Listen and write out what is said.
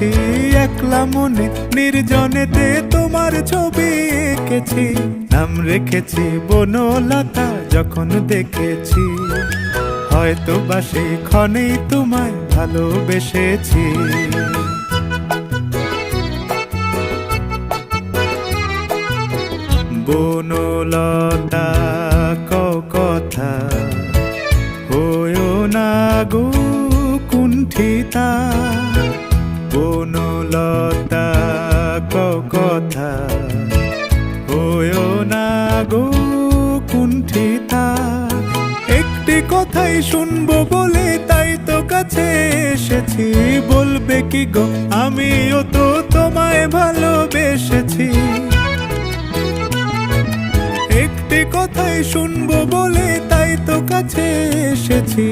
এসেছি একলা মনে নির্জনেতে তোমার ছবি এঁকেছি, নাম রেখেছি বনলতা যখন দেখেছি, হয়তো বা সেই ক্ষণেই তোমায় ভালোবেসেছি। বনলতা কথা হয়ো না গো কুণ্ঠিতা, বনলতা কথা হয়ো না গো কুণ্ঠিতা। একটি কথাই শুনবো বলে তাই তো কাছে এসেছি, বলবে কি গো আমিও তো তোমায় ভালোবেসেছি। একটি কথাই শুনবো বলে তাই তো কাছে এসেছি।